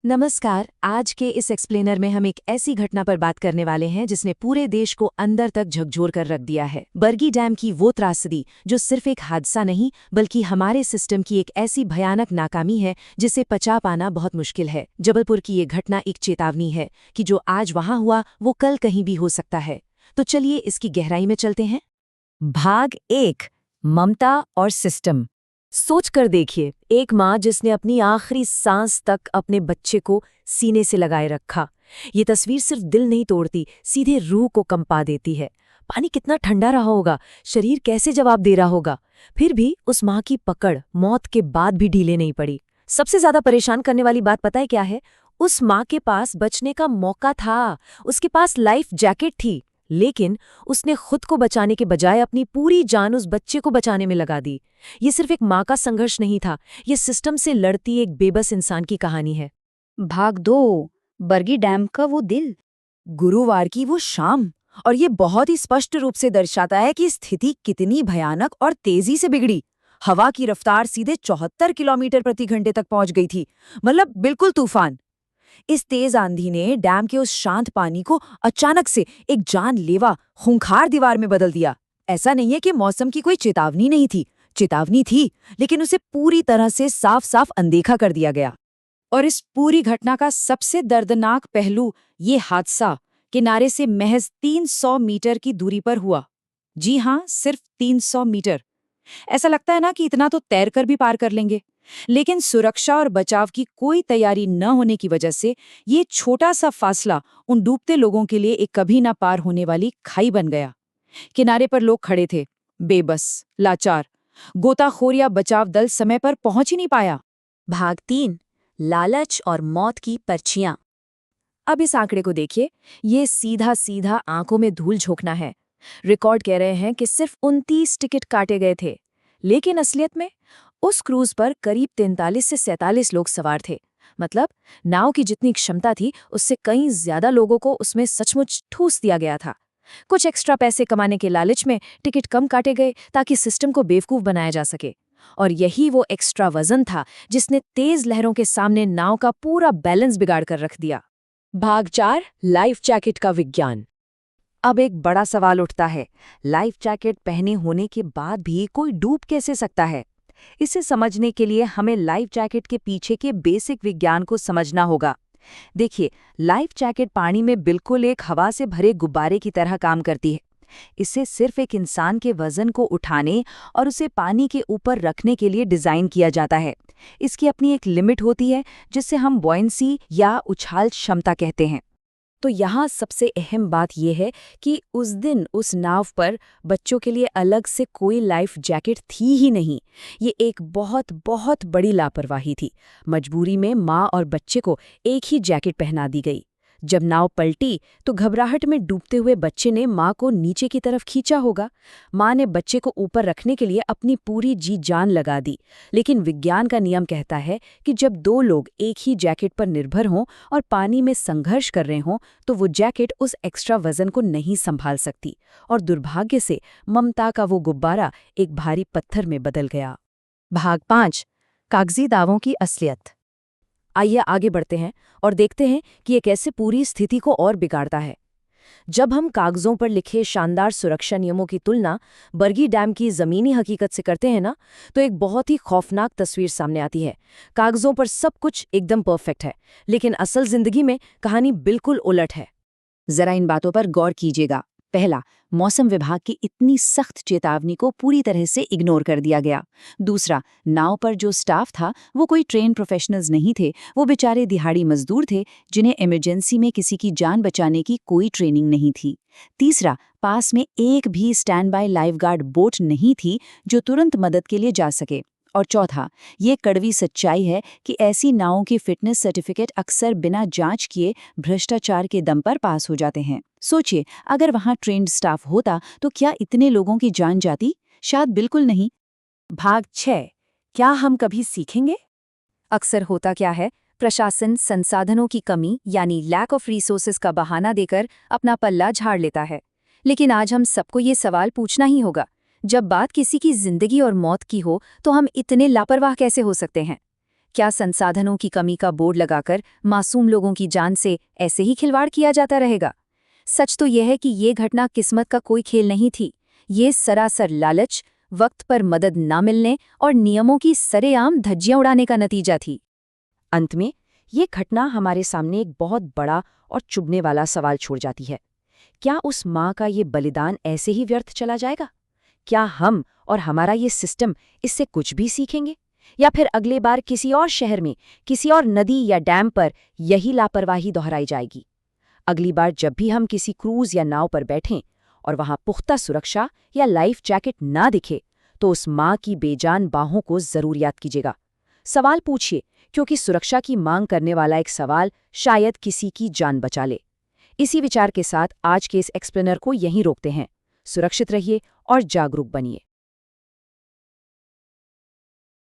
नमस्कार। आज के इस एक्सप्लेनर में हम एक ऐसी घटना पर बात करने वाले हैं जिसने पूरे देश को अंदर तक झकझोर कर रख दिया है। बरगी डैम की वो त्रासदी जो सिर्फ एक हादसा नहीं बल्कि हमारे सिस्टम की एक ऐसी भयानक नाकामी है जिसे पचा पाना बहुत मुश्किल है। जबलपुर की ये घटना एक चेतावनी है कि जो आज वहां हुआ वो कल कहीं भी हो सकता है। तो चलिए इसकी गहराई में चलते हैं। भाग 1, ममता और सिस्टम। सोच कर देखिए, एक माँ जिसने अपनी आखिरी सांस तक अपने बच्चे को सीने से लगाए रखा। ये तस्वीर सिर्फ दिल नहीं तोड़ती, सीधे रूह को कंपा देती है। पानी कितना ठंडा रहा होगा, शरीर कैसे जवाब दे रहा होगा। फिर भी उस माँ की पकड़ मौत के बाद भी ढीले नहीं पड़ी। सबसे ज्यादा परेशान करने वाली बात पता है क्या है? उस माँ के पास बचने का मौका था, उसके पास लाइफ जैकेट थी, लेकिन उसने खुद को बचाने के बजाय अपनी पूरी जान उस बच्चे को बचाने में लगा दी। ये सिर्फ एक माँ का संघर्ष नहीं था, ये सिस्टम से लड़ती एक बेबस इंसान की कहानी है। भाग 2, बरगी डैम का वो दिल। गुरुवार की वो शाम, और ये बहुत ही स्पष्ट रूप से दर्शाता है कि स्थिति कितनी भयानक और तेजी से बिगड़ी। हवा की रफ्तार सीधे 74 किलोमीटर प्रति घंटे तक पहुंच गई थी, मतलब बिल्कुल तूफान। इस तेज आंधी ने डैम के उस शांत पानी को अचानक से एक जानलेवा खूंखार दीवार में बदल दिया। ऐसा नहीं है कि मौसम की कोई चेतावनी नहीं थी, चेतावनी थी, लेकिन उसे पूरी तरह से साफ साफ अनदेखा कर दिया गया। और इस पूरी घटना का सबसे दर्दनाक पहलू ये हादसा किनारे से महज 300 मीटर की दूरी पर हुआ। जी हाँ, सिर्फ 300 मीटर। ऐसा लगता है ना कि इतना तो तैरकर भी पार कर लेंगे, लेकिन सुरक्षा और बचाव की कोई तैयारी न होने की वजह से ये छोटा सा फासला उन डूबते लोगों के लिए एक कभी ना पार होने वाली खाई बन गया। किनारे पर लोग खड़े थे, बेबस, लाचार। गोताखोर या बचाव दल समय पर पहुंच ही नहीं पाया। भाग 3, लालच और मौत की पर्चियां। अब इस आंकड़े को देखिए, ये सीधा सीधा आंखों में धूल झोंकना है। रिकॉर्ड कह रहे हैं कि सिर्फ 29 टिकट काटे गए थे, लेकिन असलियत में उस क्रूज पर करीब 43 से 47 लोग सवार थे। मतलब नाव की जितनी क्षमता थी उससे कई ज्यादा लोगों को उसमें सचमुच ठूस दिया गया था। कुछ एक्स्ट्रा पैसे कमाने के लालच में टिकट कम काटे गए ताकि सिस्टम को बेवकूफ बनाया जा सके। और यही वो एक्स्ट्रा वजन था जिसने तेज लहरों के सामने नाव का पूरा बैलेंस बिगाड़ कर रख दिया। भाग 4, लाइफ जैकेट का विज्ञान। अब एक बड़ा सवाल उठता है, लाइफ जैकेट पहने होने के बाद भी कोई डूब कैसे सकता है? इसे समझने के लिए हमें लाइफ जैकेट के पीछे के बेसिक विज्ञान को समझना होगा। देखिए, लाइफ जैकेट पानी में बिल्कुल एक हवा से भरे गुब्बारे की तरह काम करती है। इसे सिर्फ एक इंसान के वजन को उठाने और उसे पानी के ऊपर रखने के लिए डिजाइन किया जाता है। इसकी अपनी एक लिमिट होती है जिसे हम बॉयंसी या उछाल क्षमता कहते हैं। तो यहाँ सबसे अहम बात यह है कि उस दिन उस नाव पर बच्चों के लिए अलग से कोई लाइफ जैकेट थी ही नहीं। ये एक बहुत बहुत बड़ी लापरवाही थी। मजबूरी में माँ और बच्चे को एक ही जैकेट पहना दी गई। जब नाव पलटी तो घबराहट में डूबते हुए बच्चे ने माँ को नीचे की तरफ खींचा होगा। माँ ने बच्चे को ऊपर रखने के लिए अपनी पूरी जी जान लगा दी। लेकिन विज्ञान का नियम कहता है कि जब दो लोग एक ही जैकेट पर निर्भर हों और पानी में संघर्ष कर रहे हों तो वो जैकेट उस एक्स्ट्रा वजन को नहीं संभाल सकती, और दुर्भाग्य से ममता का वो गुब्बारा एक भारी पत्थर में बदल गया। भाग 5, कागजी दावों की असलियत। आइए आगे बढ़ते हैं और देखते हैं कि ये कैसे पूरी स्थिति को और बिगाड़ता है। जब हम कागजों पर लिखे शानदार सुरक्षा नियमों की तुलना बरगी डैम की ज़मीनी हकीकत से करते हैं ना, तो एक बहुत ही खौफनाक तस्वीर सामने आती है। कागजों पर सब कुछ एकदम परफेक्ट है, लेकिन असल जिंदगी में कहानी बिल्कुल उलट है। जरा इन बातों पर गौर कीजिएगा। पहला, मौसम विभाग की इतनी सख्त चेतावनी को पूरी तरह से इग्नोर कर दिया गया। दूसरा, नाव पर जो स्टाफ था वो कोई ट्रेन प्रोफेशनल्स नहीं थे, वो बेचारे दिहाड़ी मजदूर थे जिन्हें इमरजेंसी में किसी की जान बचाने की कोई ट्रेनिंग नहीं थी। तीसरा, पास में एक भी स्टैंड बाय लाइफगार्ड बोट नहीं थी जो तुरंत मदद के लिए जा सके। और चौथा, ये कड़वी सच्चाई है कि ऐसी नावों की फिटनेस सर्टिफिकेट अक्सर बिना जांच किए भ्रष्टाचार के दम पर पास हो जाते हैं। सोचिए, अगर वहां ट्रेन्ड स्टाफ होता तो क्या इतने लोगों की जान जाती? शायद बिल्कुल नहीं। भाग 6, क्या हम कभी सीखेंगे? अक्सर होता क्या है, प्रशासन संसाधनों की कमी यानी लैक ऑफ रिसोर्सेज का बहाना देकर अपना पल्ला झाड़ लेता है। लेकिन आज हम सबको ये सवाल पूछना ही होगा, जब बात किसी की जिंदगी और मौत की हो तो हम इतने लापरवाह कैसे हो सकते हैं? क्या संसाधनों की कमी का बोर्ड लगाकर मासूम लोगों की जान से ऐसे ही खिलवाड़ किया जाता रहेगा? सच तो यह है कि ये घटना किस्मत का कोई खेल नहीं थी। ये सरासर लालच, वक्त पर मदद ना मिलने और नियमों की सरेआम धज्जियां उड़ाने का नतीजा थी। अंत में ये घटना हमारे सामने एक बहुत बड़ा और चुभने वाला सवाल छोड़ जाती है। क्या उस माँ का ये बलिदान ऐसे ही व्यर्थ चला जाएगा? क्या हम और हमारा ये सिस्टम इससे कुछ भी सीखेंगे? या फिर अगले बार किसी और शहर में, किसी और नदी या डैम पर यही लापरवाही दोहराई जाएगी? अगली बार जब भी हम किसी क्रूज या नाव पर बैठें और वहां पुख्ता सुरक्षा या लाइफ जैकेट ना दिखे, तो उस माँ की बेजान बाहों को जरूर याद कीजिएगा। सवाल पूछिए, क्योंकि सुरक्षा की मांग करने वाला एक सवाल शायद किसी की जान बचा ले। इसी विचार के साथ आज के इस एक्सप्लेनर को यहीं रोकते हैं। सुरक्षित रहिए और जागरूक बनिए।